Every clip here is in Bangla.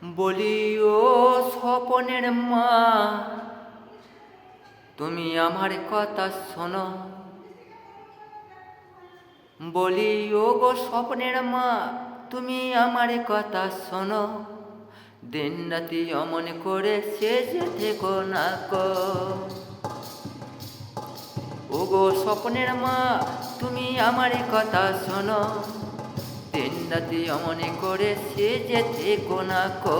বলি ও স্বপনের মা, তুমি আমার কথা শোনো। বলি ও গো স্বপ্নের মা, তুমি আমার কথা শোনো। দিন রাতি অমন করে সেজে থেকো না কো। ও গো স্বপ্নের মা, তুমি আমার কথা শোনো। দিন রাতি অমন করে সেজে থেকো না কো।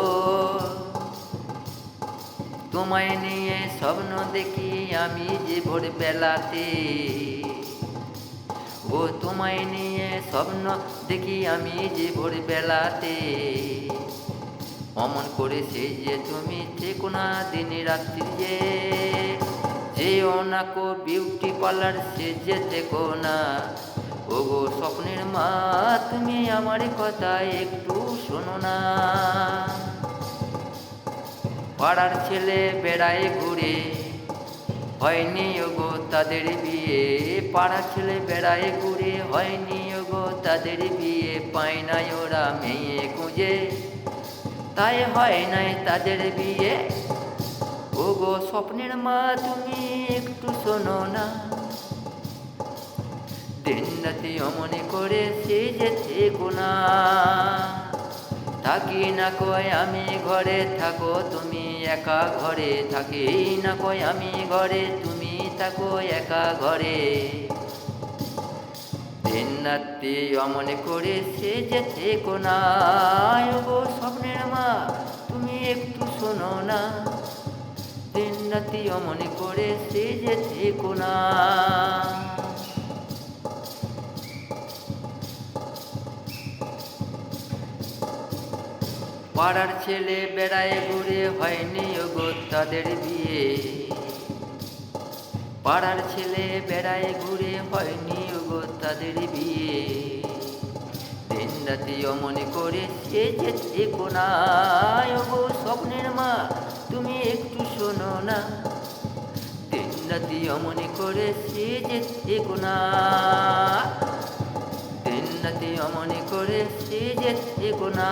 তোমায় নিয়ে স্বপ্ন দেখি আমি যে ভোরবেলাতে। ও তোমায় নিয়ে স্বপ্ন দেখি আমি যে ভোরবেলাতে। অমন করে সেই যে তুমি থেকো না দিন রাত্রি যে। যেও না কো বিউটি পার্লার সেজে থেকো না। ও গো স্বপ্নের মা, তুমি আমার কথা একটু শোনো না। পাড়ার ছেলে বেড়ায় ঘুরে, হয়নি ওগো তাদের বিয়ে। পাড়ার ছেলে বেড়ায় ঘুরে, হয়নি ওগো তাদের বিয়ে। পায় নাই ওরা মেয়ে খুঁজে, তাই হয় নাই তাদের বিয়ে। ওগো স্বপ্নের মা, তুমি একটু শোনো না। দিন রাতি অমন করে সেজে থেকো না। থাকি না কয় আমি ঘরে, থাকো তুমি একা ঘরে। থাকি না কয় আমি ঘরে, তুমি থাকো একা ঘরে। দিন রাত্রি অমন করে সেজে থেকো না। গো স্বপ্নের মা, তুমি একটু শোনো না। দিন রাত্রি অমন করে সেজে থেকো না। পাড়ার ছেলে বেড়ায় ঘুরে, হয়নি ওগো তাদের বিয়ে। পাড়ার ছেলে বেড়ায় ঘুরে, হয়নি ওগো তাদের বিয়ে। দিন রাতি অমন করে সেজে থেকো না। ওগো স্বপ্নের মা, তুমি একটু শোনো না। দিন রাতি অমন করে সেজে থেকো না। দিন রাতি অমন করে সেজে থেকো না।